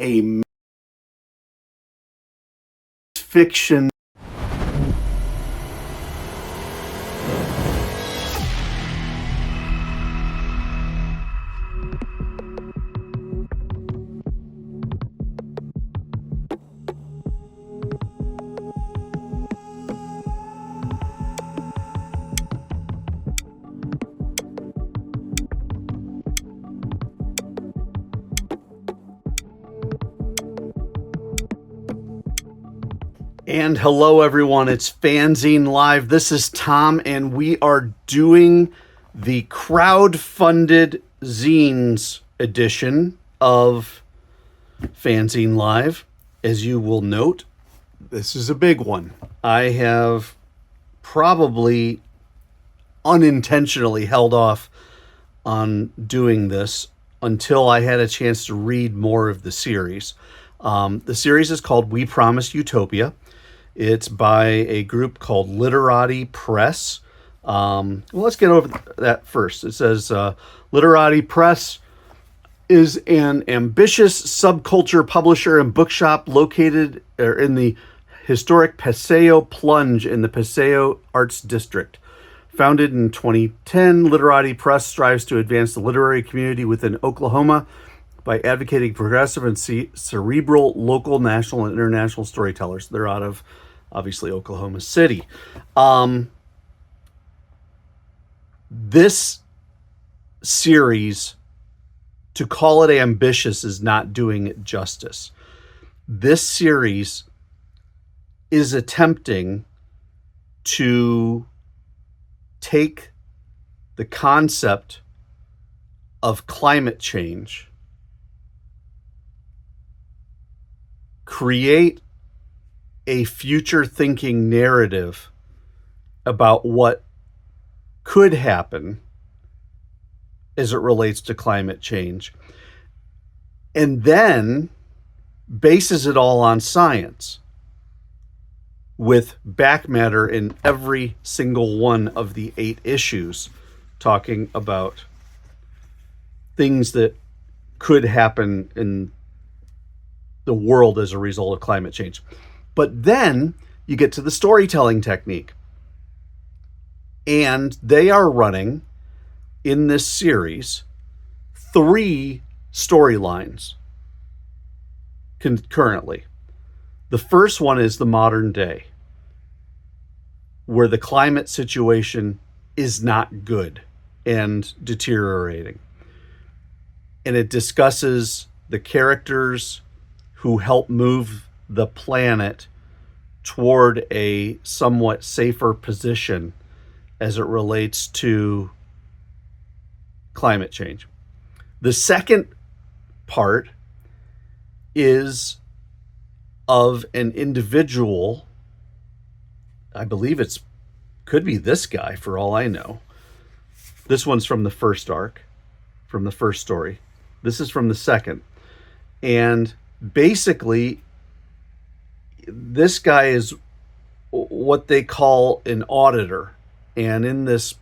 a fiction. And hello, everyone. It's FANzine Live. This is Tom, and we are doing the crowdfunded Zines edition of FANzine Live. As you will note, this is a big one. I have probably unintentionally held off on doing this until I had a chance to read more of the series. The series is called We Promised Utopia. It's by a group called Literati Press. Let's get over that first. It says Literati Press is an ambitious subculture publisher and bookshop located in the historic Paseo Plunge in the Paseo Arts District. Founded in 2010, Literati Press strives to advance the literary community within Oklahoma by advocating progressive and cerebral local, national, and international storytellers. They're out of, obviously, Oklahoma City. This series, to call it ambitious, is not doing it justice. This series is attempting to take the concept of climate change, create a future thinking narrative about what could happen as it relates to climate change, and then bases it all on science with back matter in every single one of the 8 issues, talking about things that could happen in the world as a result of climate change. But then you get to the storytelling technique. And they are running, in this series, 3 storylines concurrently. The first one is the modern day, where the climate situation is not good and deteriorating. And it discusses the characters who help move the planet toward a somewhat safer position as it relates to climate change. The second part is of an individual. I believe could be this guy for all I know. This one's from the first arc, from the first story. This is from the second. And basically, this guy is what they call an auditor. And in this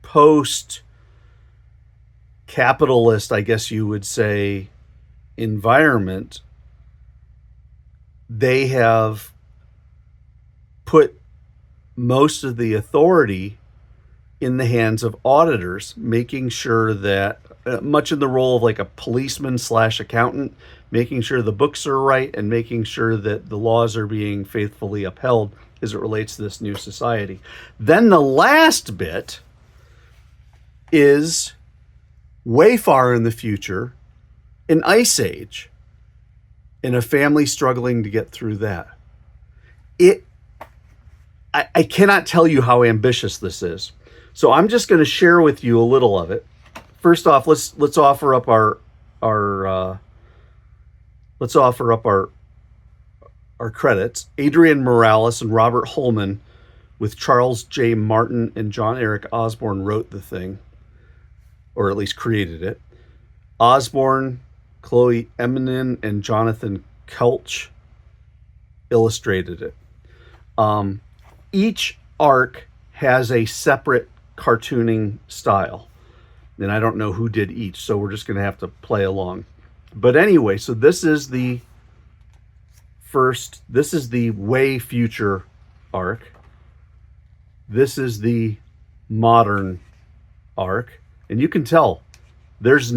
post-capitalist, I guess you would say, environment, they have put most of the authority in the hands of auditors, making sure that, much in the role of like a policeman / accountant, making sure the books are right and making sure that the laws are being faithfully upheld as it relates to this new society. Then the last bit is way far in the future, an ice age, and a family struggling to get through that. I cannot tell you how ambitious this is. So I'm just going to share with you a little of it. First off, let's offer up our credits. Adrian Morales and Robert Holman, with Charles J. Martin and John Eric Osborne, wrote the thing, or at least created it. Osborne, Chloe Eminen, and Jonathan Kelch illustrated it. Each arc has a separate cartooning style, and I don't know who did each, so we're just going to have to play along. But anyway, so this is the way future arc. This is the modern arc. And you can tell there's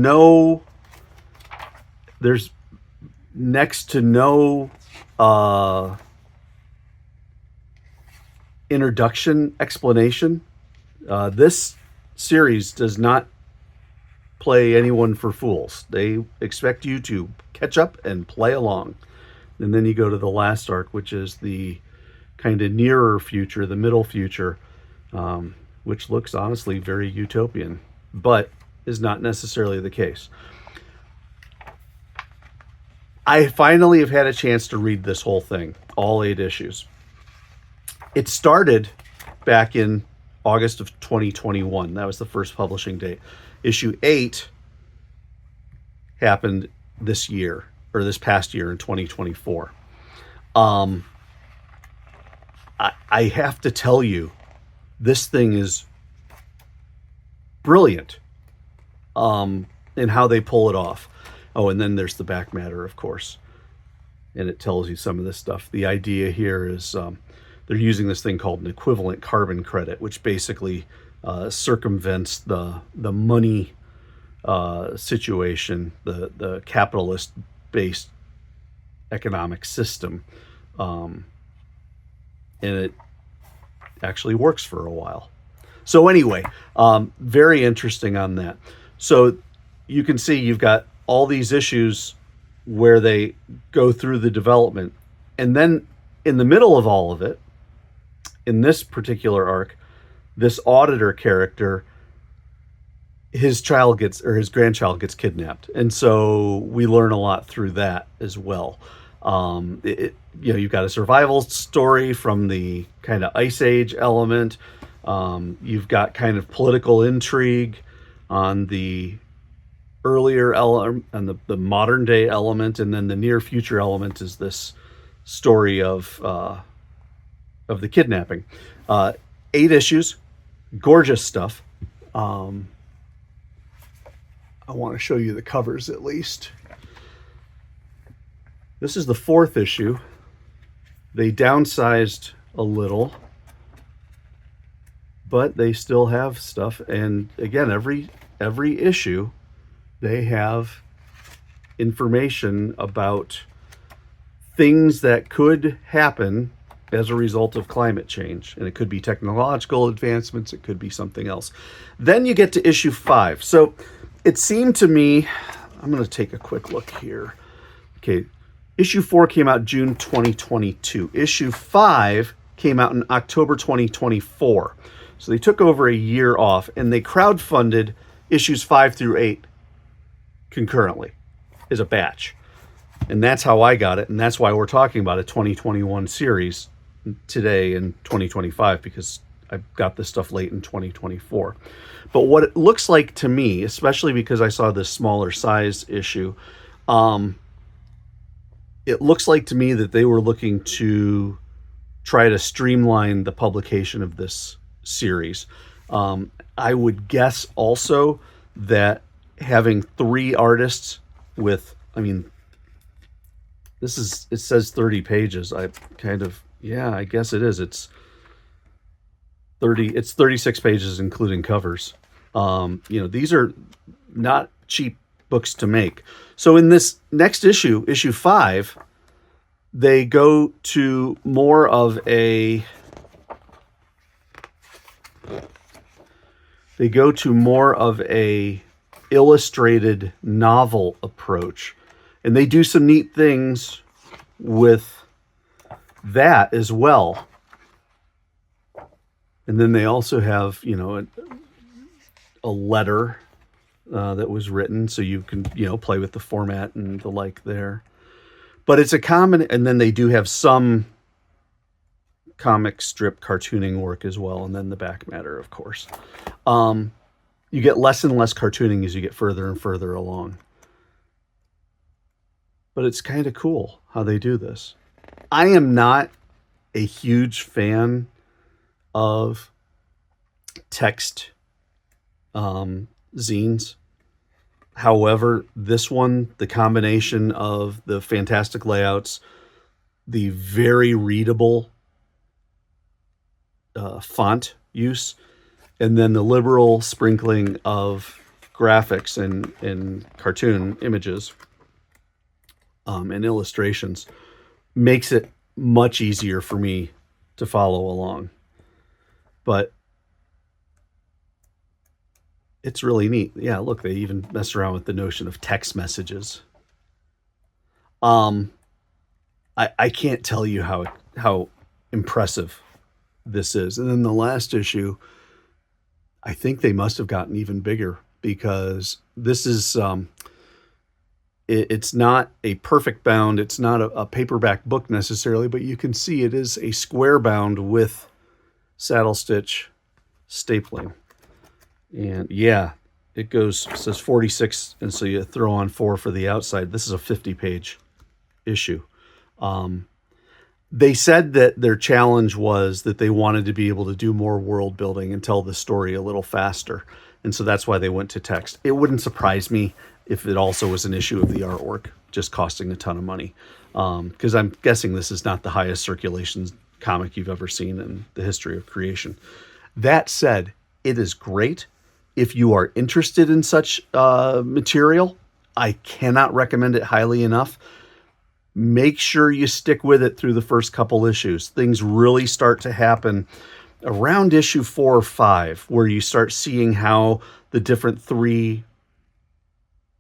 next to no introduction explanation. This series does not play anyone for fools. They expect you to catch up and play along. And then you go to the last arc, which is the kind of nearer future, the middle future, which looks honestly very utopian, but is not necessarily the case. I finally have had a chance to read this whole thing, all 8 issues. It started back in August of 2021. That was the first publishing date. Issue 8 happened this year, or this past year in 2024. I have to tell you, this thing is brilliant in how they pull it off. Oh, and then there's the back matter, of course. And it tells you some of this stuff. The idea here is they're using this thing called an equivalent carbon credit, which basically circumvents the money situation, the capitalist-based economic system. And it actually works for a while. So anyway, very interesting on that. So you can see you've got all these issues where they go through the development. And then in the middle of all of it, in this particular arc, this auditor character, his grandchild gets kidnapped. And so we learn a lot through that as well. You've got a survival story from the kind of Ice Age element. You've got kind of political intrigue on the earlier element and the modern day element, and then the near future element is this story of the kidnapping. 8 issues, gorgeous stuff. I want to show you the covers at least. This is the 4th issue. They downsized a little, but they still have stuff. And again, every issue, they have information about things that could happen as a result of climate change. And it could be technological advancements. It could be something else. Then you get to issue 5. So it seemed to me, I'm going to take a quick look here. Okay. Issue 4 came out June 2022. Issue 5 came out in October 2024. So they took over a year off, and they crowdfunded issues 5 through 8 concurrently as a batch. And that's how I got it, and that's why we're talking about a 2021 series today in 2025, because I got this stuff late in 2024. But what it looks like to me, especially because I saw this smaller size issue, it looks like to me that they were looking to try to streamline the publication of this series. I would guess also that having 3 artists with, it says 30 pages. I guess it is. It's 36 pages, including covers. These are not cheap books to make. So in this next issue, issue 5, they go to more of a illustrated novel approach. And they do some neat things with that as well. And then they also have, a letter that was written, so you can, play with the format and the like there. But it's a common, and then they do have some comic strip cartooning work as well, and then the back matter, of course. You get less and less cartooning as you get further and further along. But it's kind of cool how they do this. I am not a huge fan of text zines. However, this one, the combination of the fantastic layouts, the very readable font use, and then the liberal sprinkling of graphics and cartoon images and illustrations makes it much easier for me to follow along. But it's really neat. Yeah, look, they even mess around with the notion of text messages. I can't tell you how impressive this is. And then the last issue, I think they must have gotten even bigger, because this is it's not a perfect bound. It's not a paperback book necessarily, but you can see it is a square bound with saddle stitch stapling. And yeah, it says 46, and so you throw on 4 for the outside. This is a 50-page issue. They said that their challenge was that they wanted to be able to do more world building and tell the story a little faster. And so that's why they went to text. It wouldn't surprise me if it also was an issue of the artwork just costing a ton of money. Because I'm guessing this is not the highest circulation comic you've ever seen in the history of creation. That said, it is great. If you are interested in such material, I cannot recommend it highly enough. Make sure you stick with it through the first couple issues. Things really start to happen around issue 4 or 5, where you start seeing how the different 3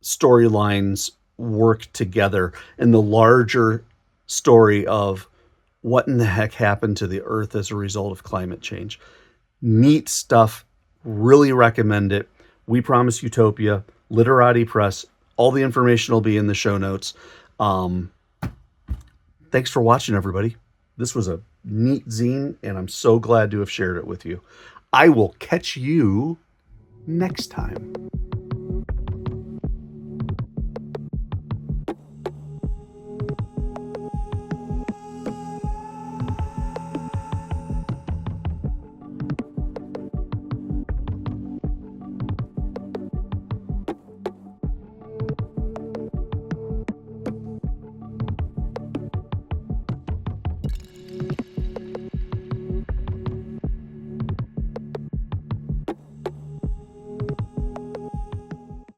storylines work together in the larger story of what in the heck happened to the Earth as a result of climate change. Neat stuff. Really recommend it. We Promised Utopia, Literati Press. All the information will be in the show notes. Thanks for watching, everybody. This was a neat zine, and I'm so glad to have shared it with you. I will catch you next time.